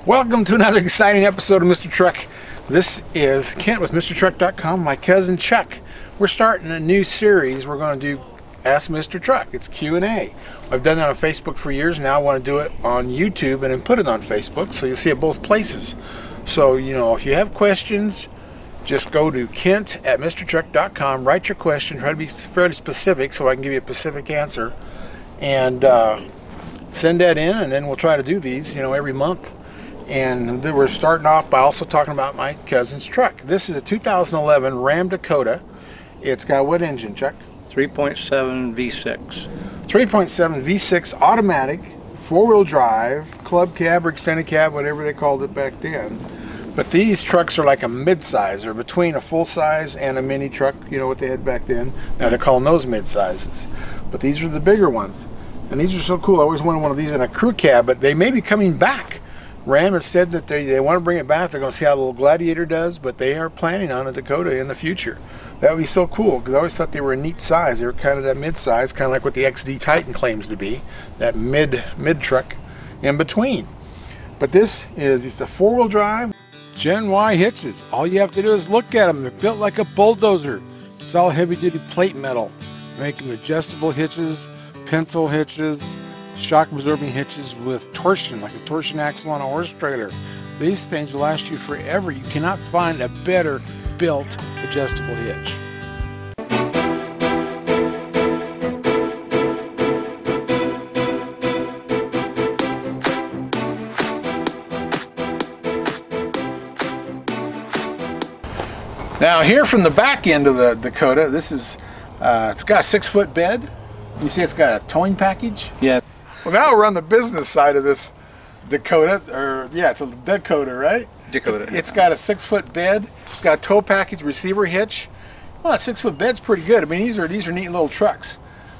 Welcome to another exciting episode of Mr. Truck. This is Kent with MrTruck.com, my cousin Chuck. We're starting a new series. We're going to do Ask Mr. Truck. It's Q&A. I've done that on Facebook for years. Now I want to do it on YouTube and then put it on Facebook so you'll see it both places. So, you know, if you have questions, just go to Kent at MrTruck.com, write your question, try to be fairly specific so I can give you a specific answer, and send that in, and then we'll try to do these, you know, every month. And then we're starting off by also talking about my cousin's truck. This is a 2011 Ram Dakota. It's got what engine, Chuck? 3.7 V6. 3.7 V6 automatic, four-wheel drive, club cab or extended cab, whatever they called it back then. But these trucks are like a mid-size. They're between a full-size and a mini truck, you know what they had back then. Now they're calling those mid-sizes. But these are the bigger ones. And these are so cool. I always wanted one of these in a crew cab, but they may be coming back. Ram has said that they want to bring it back. They're going to see how the little Gladiator does, but they are planning on a Dakota in the future. That would be so cool, because I always thought they were a neat size. They were kind of that mid-size, kind of like what the XD Titan claims to be, that mid truck in between. But this is just a four-wheel drive, Gen Y hitches. All you have to do is look at them. They're built like a bulldozer. It's all heavy-duty plate metal, making adjustable hitches, pencil hitches, shock absorbing hitches with torsion, like a torsion axle on a horse trailer. These things will last you forever. You cannot find a better built adjustable hitch. Now here from the back end of the Dakota, this is it's got a 6-foot bed. You see it's got a towing package? Yeah. Well, now we're on the business side of this Dakota, or yeah, it's a Dakota, right? Dakota. It's got a 6-foot bed. It's got a tow package, receiver hitch. Well, a 6-foot bed's pretty good. I mean, these are neat little trucks.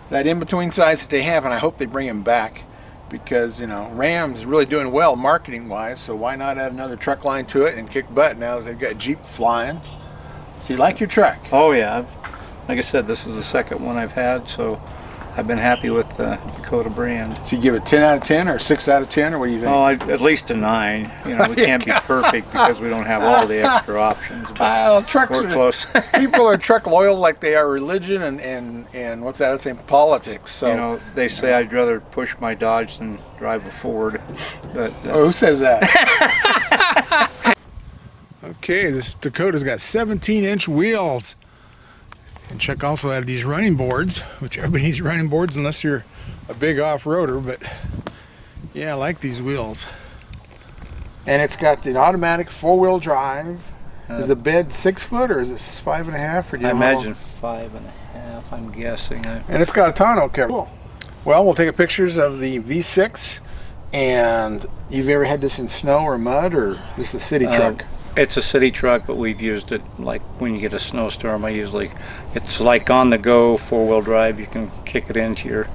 That in-between size that they have, and I hope they bring them back because, you know, Ram's really doing well marketing-wise. So why not add another truck line to it and kick butt now that they've got Jeep flying? So you like your truck? Oh yeah. Like I said, this is the second one I've had, so I've been happy with the Dakota brand. So you give it 10 out of 10 or 6 out of 10, or what do you think? Oh, at least a 9. You know, we can't be perfect because we don't have all the extra options. But trucks we're close. People are truck loyal like they are religion and what's that other thing? Politics. So you know, they say I'd rather push my Dodge than drive a Ford. But who says that? Okay, this Dakota's got 17-inch wheels. And Chuck also added these running boards, which everybody needs running boards unless you're a big off-roader, but yeah, I like these wheels. And it's got an automatic four-wheel drive. Is the bed 6 foot or is it 5.5? Or do you I imagine 5.5, I'm guessing. And it's got a tonneau cover. Cool. Well, we'll take pictures of the V6. And you've ever had this in snow or mud, or just a city truck? It's a city truck, but we've used it like when you get a snowstorm. It's like on the go 4-wheel drive. You can kick it into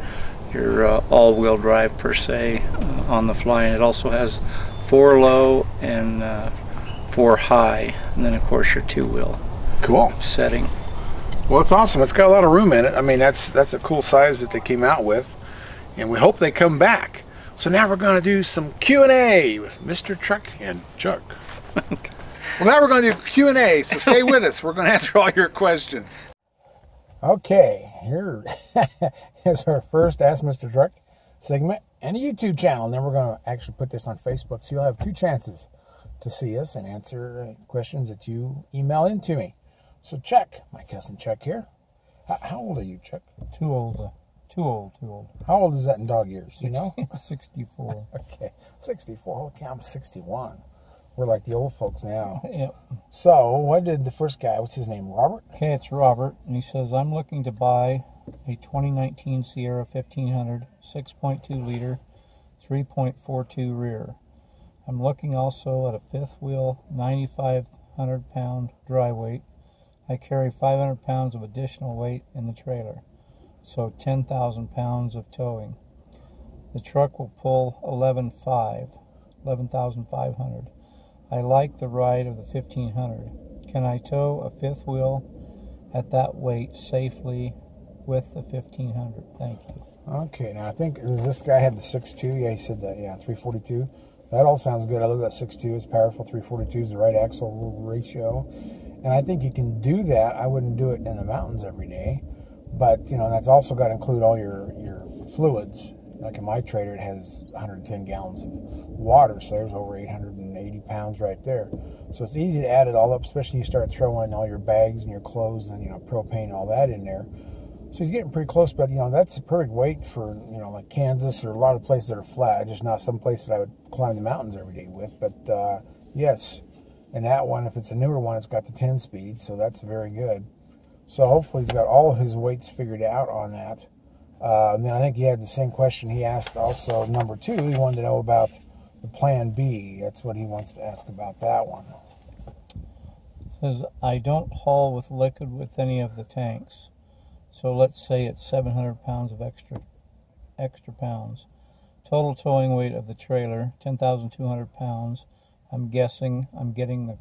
your all-wheel drive per se on the fly, and it also has 4 low and 4 high, and then of course your 2-wheel. Cool setting. Well, it's awesome. It's got a lot of room in it. I mean, that's a cool size that they came out with, and we hope they come back. So now we're going to do some Q&A with Mr. Truck and Chuck. Okay. Well, now we're going to do Q&A, so stay with us. We're going to answer all your questions. Okay, here is our first Ask Mr. Truck segment and a YouTube channel. And then we're going to actually put this on Facebook, so you'll have 2 chances to see us and answer questions that you email in to me. So Chuck, my cousin Chuck here. How old are you, Chuck? Too old. Too old. How old is that in dog years, you know? 64. Okay, 64. Okay, I'm 61. We're like the old folks now. Yep. So, what did the first guy, what's his name, Robert? Okay, it's Robert, and he says, I'm looking to buy a 2019 Sierra 1500, 6.2 liter, 3.42 rear. I'm looking also at a 5th wheel, 9,500 pound dry weight. I carry 500 pounds of additional weight in the trailer, so 10,000 pounds of towing. The truck will pull 11,500. I like the ride of the 1500. Can I tow a 5th wheel at that weight safely with the 1500? Thank you. Okay, now I think this guy had the 6.2. Yeah, he said that. Yeah, 342. That all sounds good. I love that 6.2. It's powerful. 342 is the right axle ratio. And I think you can do that. I wouldn't do it in the mountains every day. But, you know, that's also got to include all your fluids. Like in my trailer, it has 110 gallons of water, so there's over 880 pounds right there. So it's easy to add it all up, especially when you start throwing all your bags and your clothes and, you know, propane and all that in there. So he's getting pretty close, but, you know, that's the perfect weight for, you know, like Kansas or a lot of places that are flat. Just not some place that I would climb the mountains every day with. But, yes, and that one, if it's a newer one, it's got the 10-speed, so that's very good. So hopefully he's got all of his weights figured out on that. And then I think he had the same question he asked also, number 2. He wanted to know about the Plan B. That's what he wants to ask about that one. Says, I don't haul with liquid with any of the tanks. So let's say it's 700 pounds of extra pounds. Total towing weight of the trailer, 10,200 pounds. I'm guessing I'm getting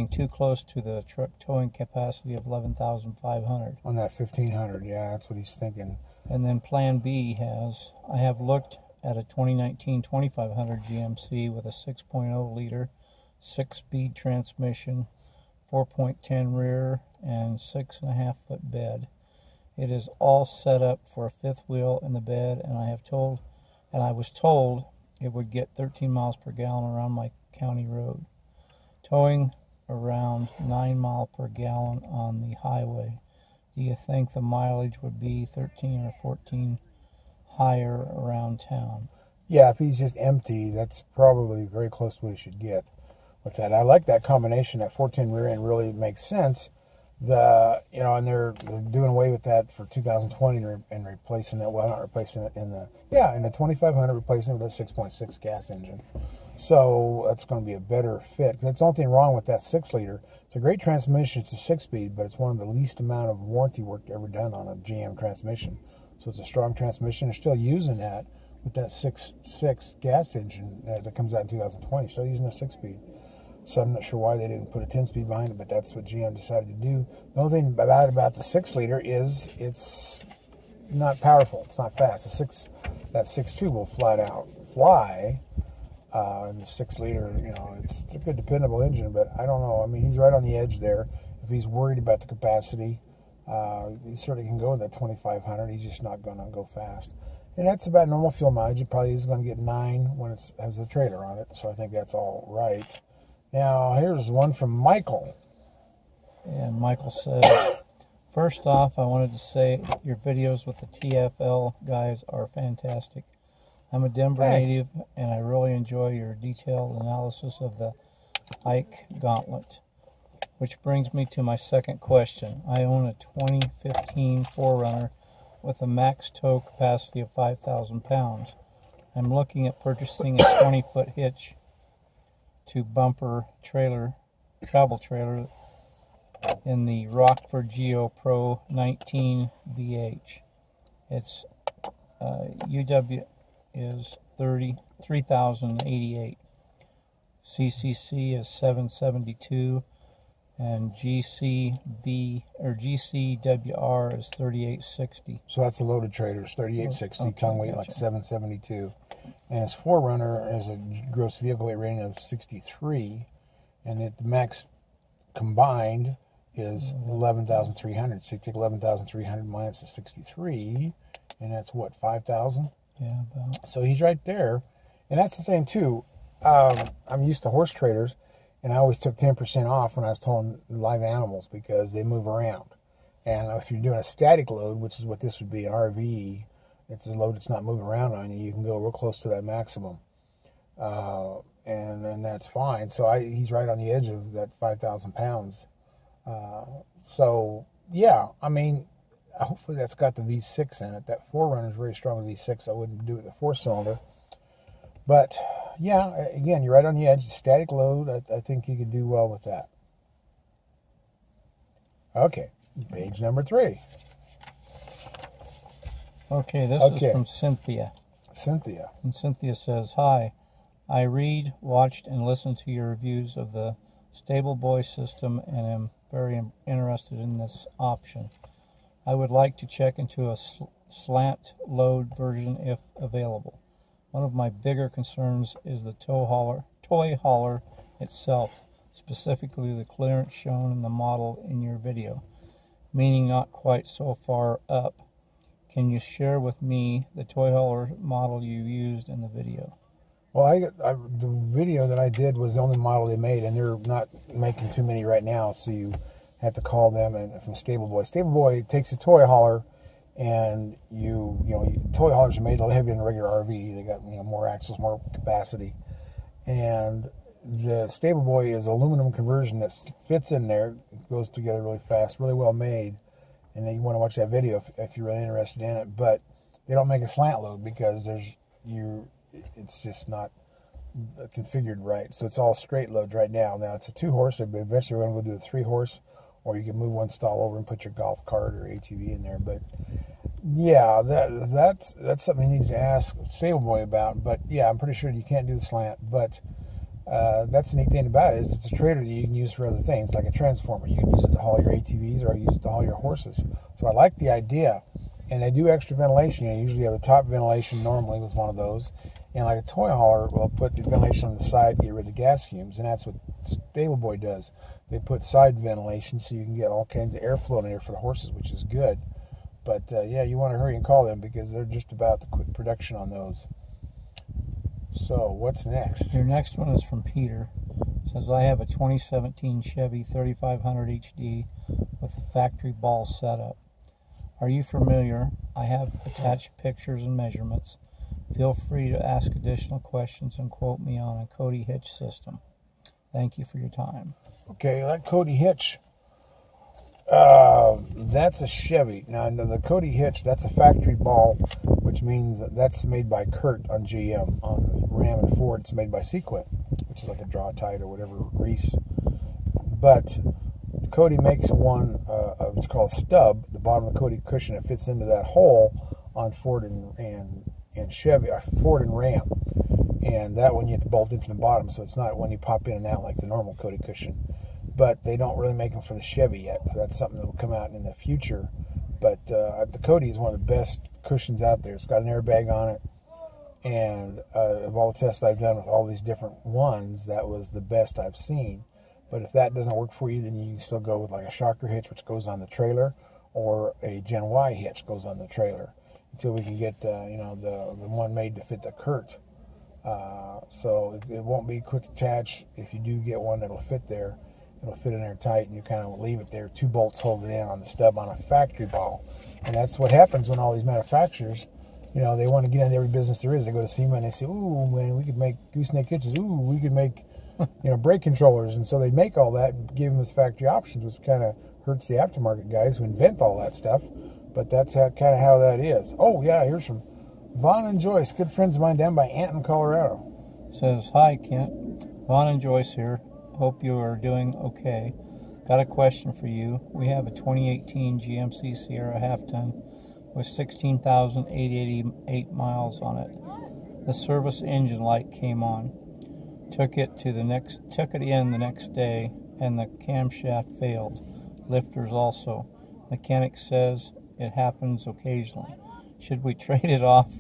too close to the truck towing capacity of 11,500. On that 1,500, yeah, that's what he's thinking. And then Plan B has, I have looked at a 2019 2500 GMC with a 6.0 liter, 6-speed transmission, 4.10 rear, and 6.5 foot bed. It is all set up for a 5th wheel in the bed, and I was told it would get 13 miles per gallon around my county road. Towing around 9 miles per gallon on the highway. Do you think the mileage would be 13 or 14 higher around town? Yeah, if he's just empty, that's probably very close to what he should get with that. I like that combination. That 410 rear end really makes sense. You know, and they're doing away with that for 2020 and replacing it. Well, not replacing it in the 2500, replacing it with a 6.6 gas engine. So that's going to be a better fit. That's the only thing wrong with that 6-liter. It's a great transmission. It's a 6-speed, but it's one of the least amount of warranty work ever done on a GM transmission. So it's a strong transmission. They're still using that with that 6.6 gas engine that comes out in 2020. Still using a 6-speed. So I'm not sure why they didn't put a 10-speed behind it, but that's what GM decided to do. The only thing about the 6-liter is it's not powerful. It's not fast. That 6.2 will flat out fly. And the 6-liter, you know, it's a good dependable engine, but I don't know. I mean, he's right on the edge there. If he's worried about the capacity, he certainly can go with that 2500. He's just not going to go fast. And that's about normal fuel mileage. It probably is going to get 9 when it has the trailer on it, so I think that's all right. Now, here's one from Michael. And Michael says, first off, I wanted to say your videos with the TFL guys are fantastic. I'm a Denver native, and I really enjoy your detailed analysis of the Ike Gauntlet. Which brings me to my second question. I own a 2015 4Runner with a max tow capacity of 5,000 pounds. I'm looking at purchasing a 20-foot hitch to bumper travel trailer in the Rockford Geo Pro 19 BH. Its UW is 3,088. CCC is 772, and GCWR is 3860. So that's a loaded trailer. It's 3860. Okay, tongue weight gotcha. like 772. And his 4Runner is a gross vehicle weight rating of 63, and the max combined is 11,300. So you take 11,300 minus the 63, and that's what, 5,000? Yeah, about. So he's right there. And that's the thing, too. I'm used to horse trailers, and I always took 10% off when I was towing live animals because they move around. And if you're doing a static load, which is what this would be, an RV, it's a load that's not moving around on you, you can go real close to that maximum. And that's fine. So he's right on the edge of that 5,000 pounds. So, yeah, I mean, hopefully that's got the V6 in it. That 4Runner is very strong with V6. I wouldn't do it with the 4-cylinder. But, yeah, again, you're right on the edge. Static load, I think you could do well with that. Okay, page number 3. Okay, this is from Cynthia. Cynthia. And Cynthia says, hi, I read, watched, and listened to your reviews of the Stable Boy system and am very interested in this option. I would like to check into a slant load version if available. One of my bigger concerns is the toy hauler itself, specifically the clearance shown in the model in your video, meaning not quite so far up. Can you share with me the toy hauler model you used in the video? Well, the video that I did was the only model they made, and they're not making too many right now, so you have to call them from Stable Boy. Stable Boy takes a toy hauler, and toy haulers are made a little heavier than a regular RV. They got more axles, more capacity, and the Stable Boy is aluminum conversion that fits in there. It goes together really fast, really well made. And then you want to watch that video if you're really interested in it. But they don't make a slant load because it's just not configured right. So it's all straight loads right now. Now it's a 2-horse, but eventually we're going to go do a 3-horse, or you can move one stall over and put your golf cart or ATV in there. But yeah, that's something you need to ask Stable Boy about. But yeah, I'm pretty sure you can't do the slant. But that's the neat thing about it is it's a trailer that you can use for other things, like a transformer. You can use it to haul your ATVs or use it to haul your horses. So I like the idea. And they do extra ventilation. You usually have the top ventilation normally with one of those. And like a toy hauler, will put the ventilation on the side to get rid of the gas fumes. And that's what Stable Boy does. They put side ventilation so you can get all kinds of airflow in there for the horses, which is good. But yeah, you want to hurry and call them because they're just about to quit production on those. So what's next? Your next one is from Peter. It says, I have a 2017 Chevy 3500 HD with a factory ball setup. Are you familiar? I have attached pictures and measurements. Feel free to ask additional questions and quote me on a Cody Hitch system. Thank you for your time. Okay, that Cody Hitch, that's a Chevy. Now, the Cody Hitch, that's a factory ball, which means that's made by Kurt on GM. On Ram and Ford, it's made by Sequent, which is like a draw-tight or whatever, Reese. But Cody makes one, it's called Stub, the bottom of the Cody cushion. It fits into that hole on Ford and Chevy, Ford and Ram. And that one you have to bolt in from the bottom, so it's not when you pop in and out like the normal Cody cushion. But they don't really make them for the Chevy yet. So that's something that will come out in the future. But the Cody is one of the best cushions out there. It's got an airbag on it. And of all the tests I've done with all these different ones, that was the best I've seen. But if that doesn't work for you, then you can still go with like a shocker hitch, which goes on the trailer, or a Gen Y hitch goes on the trailer, until we can get the one made to fit the Kurt. So it won't be quick attach. If you do get one that'll fit there, it'll fit in there tight, and you kind of leave it there. 2 bolts hold it in on the stub on a factory ball. And that's what happens when all these manufacturers, they want to get into every business there is. They go to SEMA and they say, ooh, man, we could make gooseneck hitches. Ooh, we could make, brake controllers. And so they make all that and give them as factory options, which kind of hurts the aftermarket guys who invent all that stuff. But that's kind of how that is. Oh, yeah, here's from Vaughn and Joyce, good friends of mine down by Anton, Colorado. Says, hi, Kent. Vaughn and Joyce here. Hope you are doing okay. Got a question for you. We have a 2018 GMC Sierra half-ton with 16,888 miles on it. The service engine light came on. Took it in the next day, and the camshaft failed. Lifters also. Mechanic says it happens occasionally. Should we trade it off?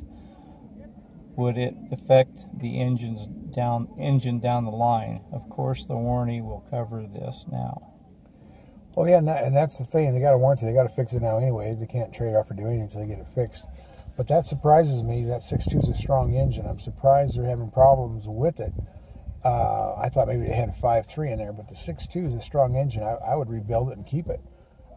Would it affect the engine down the line? Of course, the warranty will cover this now. Well, yeah, and that's the thing. They got a warranty. They got to fix it now anyway. They can't trade off or do anything until they get it fixed. But that surprises me. That 6.2 is a strong engine. I'm surprised they're having problems with it. I thought maybe they had a 5.3 in there, but the 6.2 is a strong engine. I would rebuild it and keep it.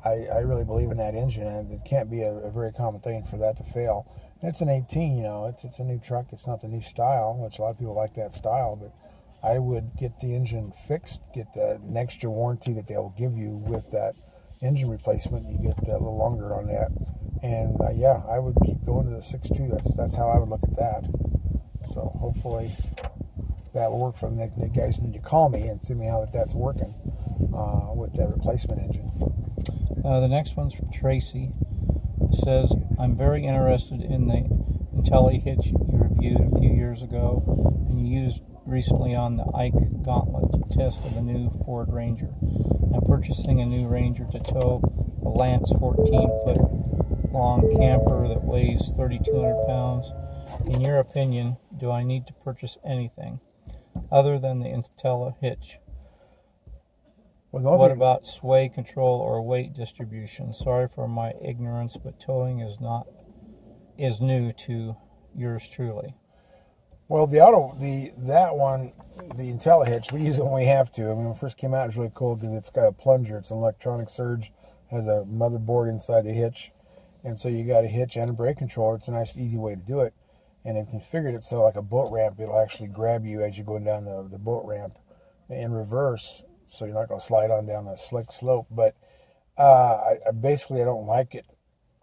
I really believe in that engine, and it can't be a very common thing for that to fail. And it's an 18, it's a new truck. It's not the new style, which a lot of people like that style, but I would get the engine fixed, get an extra warranty that they'll give you with that engine replacement. You get a little longer on that. And yeah, I would keep going to the 6.2. That's how I would look at that. So hopefully that will work for the guys when you call me and see me how that's working with that replacement engine. The next one's from Tracy. It says, I'm very interested in the Untitled Hitch you reviewed a few years ago and you used recently on the Ike Gauntlet test of the new Ford Ranger. I'm purchasing a new Ranger to tow a Lance 14-foot long camper that weighs 3,200 pounds. In your opinion, do do I need to purchase anything other than the Intelli Hitch? What about sway control or weight distribution? Sorry for my ignorance, but towing is new to yours truly. Well, that one, the Intelli Hitch, we use it when we have to. I mean, when it first came out, it was really cool because it's got a plunger. It's an electronic surge, has a motherboard inside the hitch, and so you got a hitch and a brake controller. It's a nice, easy way to do it, and they've configured it so like a boat ramp, it'll actually grab you as you're going down the boat ramp in reverse, so you're not going to slide on down a slick slope. But I don't like it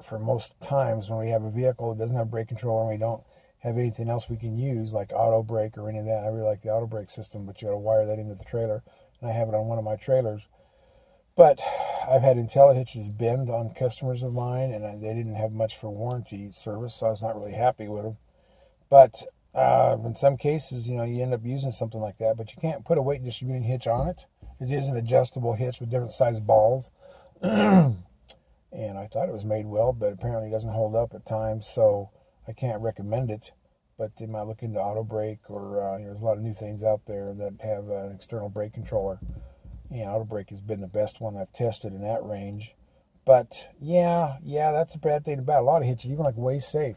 for most times when we have a vehicle that doesn't have brake controller and we don't have anything else we can use like auto brake or any of that. I really like the auto brake system, but you got to wire that into the trailer, and I have it on one of my trailers. But I've had Intelli hitches bend on customers of mine, and they didn't have much for warranty service, so I was not really happy with them. But in some cases, you end up using something like that, but you can't put a weight distributing hitch on it. It is an adjustable hitch with different size balls. And I thought it was made well, but apparently it doesn't hold up at times, so I can't recommend it. But they might look into auto brake, or there's a lot of new things out there that have an external brake controller. And auto brake has been the best one I've tested in that range. But yeah, that's a bad thing about a lot of hitches, even like Weigh Safe.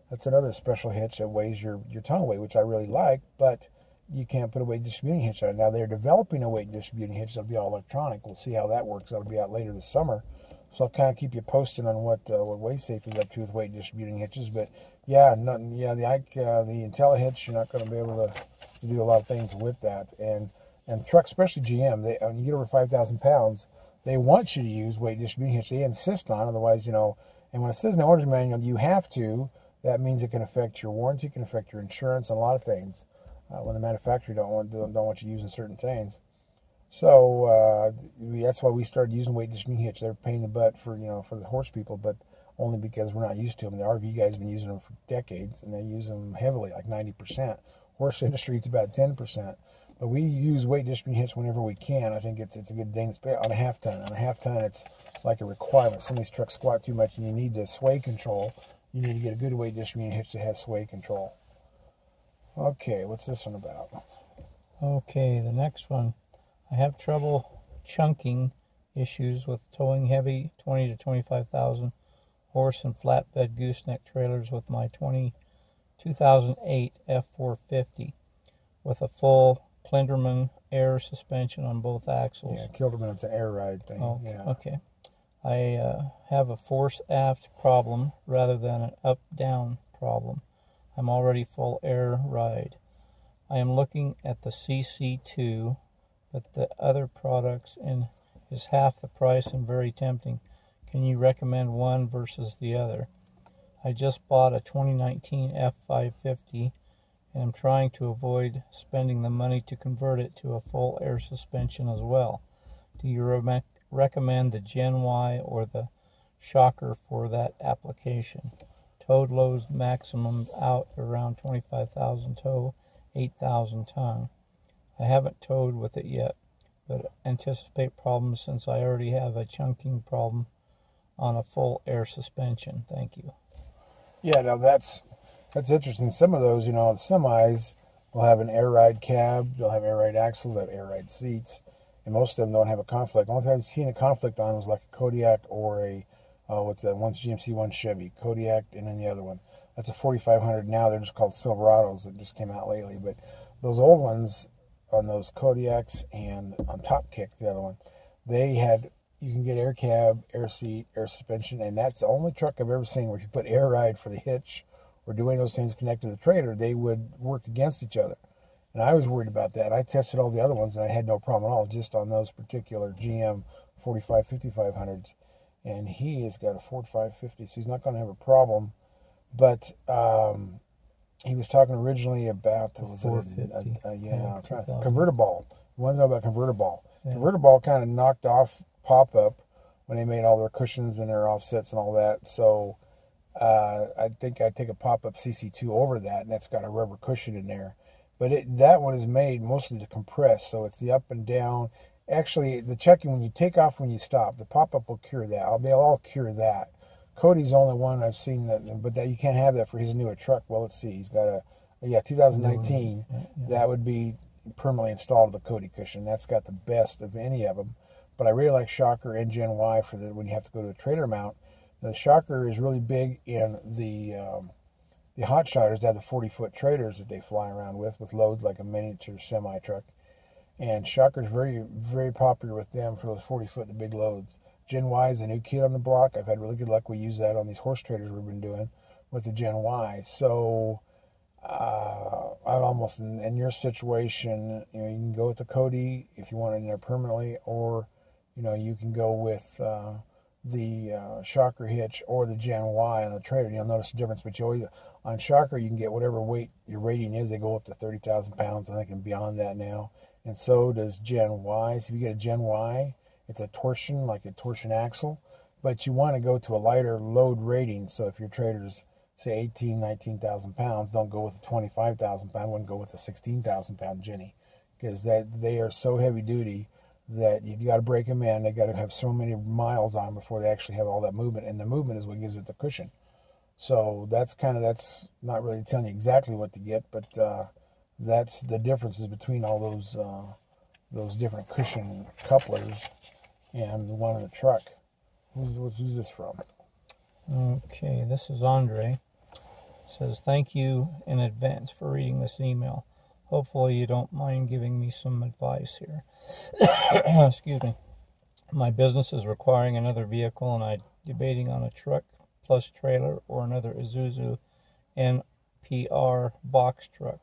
That's another special hitch that weighs your tongue weight, which I really like, but you can't put a weight distributing hitch on it. Now, they're developing a weight distributing hitch that'll be all electronic. We'll see how that works. That'll be out later this summer. So I'll kind of keep you posted on what Weigh Safe is up to with weight distributing hitches. But the Intelli hitch, you're not going to be able to do a lot of things with that. And trucks, especially GM, when you get over 5,000 pounds, they want you to use weight distributing hitch. They insist on, otherwise, and when it says in the owner's manual you have to, that means it can affect your warranty, can affect your insurance, and a lot of things when the manufacturer don't want you using certain things. So that's why we started using weight distributing hitch. They're a pain in the butt for the horse people, but only because we're not used to them. The RV guys have been using them for decades, and they use them heavily, like 90%. Horse industry, it's about 10%. But we use weight distributing hitch whenever we can. I think it's a good thing. It's on a half ton. On a half ton, it's like a requirement. Some of these trucks squat too much, and you need the sway control. You need to get a good weight distributing hitch that has sway control. Okay, what's this one about? Okay, the next one. I have trouble chunking issues with towing heavy 20 to 25,000 horse and flatbed gooseneck trailers with my 2008 F450 with a full Klinderman air suspension on both axles. Yeah, Klinderman, it's an air ride thing. Oh, yeah. Okay. I have a force aft problem rather than an up-down problem. I'm already full air ride. I am looking at the CC2, but the other products is half the price and very tempting. Can you recommend one versus the other? I just bought a 2019 F550 and I'm trying to avoid spending the money to convert it to a full air suspension as well. Do you recommend the Gen Y or the Shocker for that application? Towed loads maximum out around 25,000 tow, 8,000 ton. I haven't towed with it yet, but anticipate problems since I already have a chunking problem on a full air suspension. Thank you. Yeah, now that's interesting. Some of those, the semis will have an air ride cab, they'll have air ride axles, they'll have air ride seats, and most of them don't have a conflict. The only time I've seen a conflict on was like a Kodiak or a, what's that, one's GMC, one's Chevy. Kodiak, and then the other one. That's a 4500 now. They're just called Silverados that just came out lately. But those old ones on those Kodiaks and on Top Kick, the other one, you can get air cab, air seat, air suspension, and that's the only truck I've ever seen where if you put air ride for the hitch or doing those things connected to the trailer, they would work against each other. And I was worried about that. I tested all the other ones, and I had no problem at all, just on those particular GM 45, 5500s. And he has got a 4550, so he's not going to have a problem. But he was talking originally about convertible. He wanted to know about convertible. Yeah. Convertible kind of knocked off pop-up when they made all their cushions and their offsets and all that. So I think I'd take a pop-up CC2 over that, and that's got a rubber cushion in there. But that one is made mostly to compress, so it's the up and down. Actually, the checking, when you take off, when you stop, the pop-up will cure that. They'll all cure that. Cody's the only one I've seen but that you can't have that for his newer truck. Well, let's see. He's got Yeah, 2019. That would be permanently installed the Cody cushion. That's got the best of any of them. But I really like Shocker and Gen Y for when you have to go to a trailer mount. The Shocker is really big in the hot shotters. They have the 40-foot trailers that they fly around with loads like a miniature semi-truck. And Shocker's very, very popular with them for those 40-foot to big loads. Gen Y is a new kid on the block. I've had really good luck. We use that on these horse trailers we've been doing with the Gen Y. So I'm almost in your situation. You can go with the Cody if you want it in there permanently, or you can go with the Shocker hitch or the Gen Y on the trailer. You'll notice the difference, but on Shocker you can get whatever weight your rating is. They go up to 30,000 pounds, I think, and beyond that now. And so does Gen Y. So if you get a Gen Y, it's a torsion, like a torsion axle, but you want to go to a lighter load rating. So if your trailer's, say, 18,000, 19,000 pounds, don't go with a 25,000 pound, wouldn't go with a 16,000 pound Jenny, because they are so heavy duty that you got to break them in. They got to have so many miles on before they actually have all that movement, and the movement is what gives it the cushion. So that's not really telling you exactly what to get, but that's the differences between all those different cushion couplers and the one in the truck. Who's this from? Okay, this is Andre. It says, thank you in advance for reading this email. Hopefully you don't mind giving me some advice here. Excuse me. My business is requiring another vehicle, and I'm debating on a truck plus trailer or another Isuzu NPR box truck.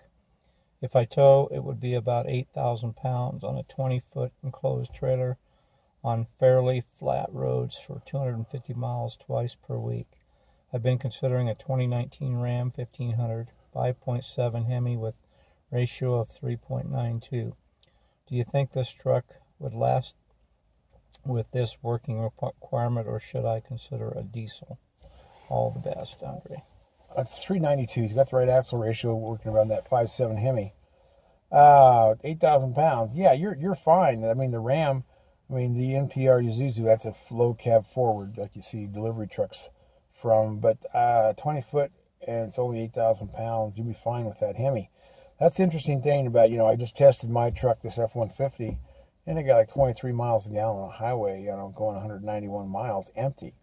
If I tow, it would be about 8,000 pounds on a 20-foot enclosed trailer on fairly flat roads for 250 miles twice per week. I've been considering a 2019 Ram 1500 5.7 Hemi with ratio of 3.92. Do you think this truck would last with this working requirement, or should I consider a diesel? All the best, Andre. That's 392. He's got the right axle ratio, working around that 5.7 Hemi. 8,000 pounds. Yeah, you're fine. I mean, the Ram, the NPR Isuzu, that's a low cab forward, like you see delivery trucks from. But 20 foot, and it's only 8,000 pounds. You'll be fine with that Hemi. That's the interesting thing about, I just tested my truck, this F-150, and it got like 23 miles a gallon on a highway, going 191 miles empty.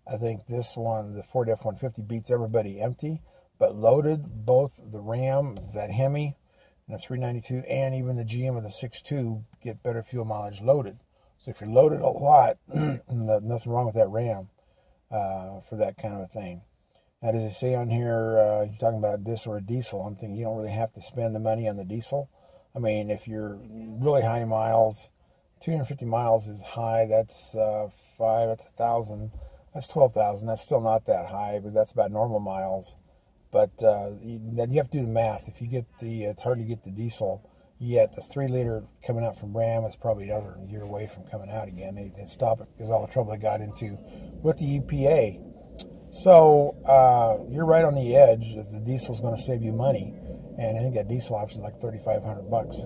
I think this one, the Ford F-150, beats everybody empty, but loaded, both the Ram, that Hemi, and the 392, and even the GM of the 6.2 get better fuel mileage loaded. So if you're loaded a lot, nothing wrong with that Ram for that kind of a thing. Now, does it say on here, he's talking about this or a diesel? I'm thinking you don't really have to spend the money on the diesel. If you're really high miles, 250 miles is high. That's that's 1,000. That's 12,000. That's still not that high, but that's about normal miles. But you have to do the math. If you get it's hard to get the diesel yet. This 3-liter coming out from Ram is probably another year away from coming out again. They stop it because all the trouble they got into with the EPA. So you're right on the edge. If the diesel's going to save you money, and I think that diesel option is like $3,500,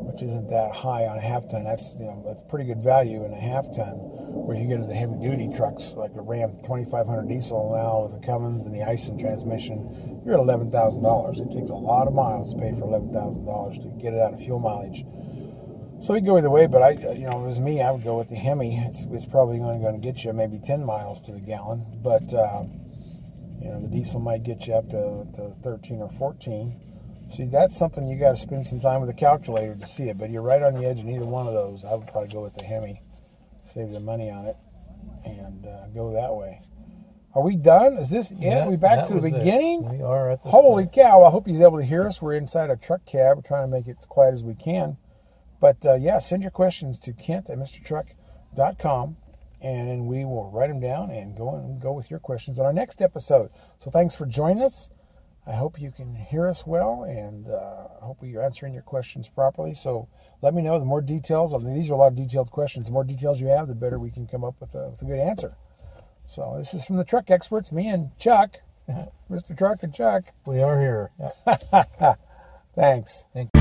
which isn't that high on a half-ton. That's that's pretty good value in a half-ton. Where you get into the heavy-duty trucks like the Ram 2500 diesel now with the Cummins and the Ison transmission, you're at $11,000. It takes a lot of miles to pay for $11,000 to get it out of fuel mileage. So you go either way, but if it was me, I would go with the Hemi. It's probably only going to get you maybe 10 miles to the gallon, but the diesel might get you up to 13 or 14. See, that's something you got to spend some time with a calculator to see it. But you're right on the edge of either one of those. I would probably go with the Hemi, save the money on it, and go that way. Are we done? Is this it? Are we back to the beginning? We are at the Holy cow! I hope he's able to hear us. We're inside a truck cab. We're trying to make it as quiet as we can. But send your questions to Kent@MrTruck.com, and we will write them down and go with your questions on our next episode. So thanks for joining us. I hope you can hear us well, and I hope we are answering your questions properly. So let me know. The more details, these are a lot of detailed questions. The more details you have, the better we can come up with a good answer. So this is from the Truck Experts, me and Chuck, Mr. Truck and Chuck. We are here. Thanks. Thank you.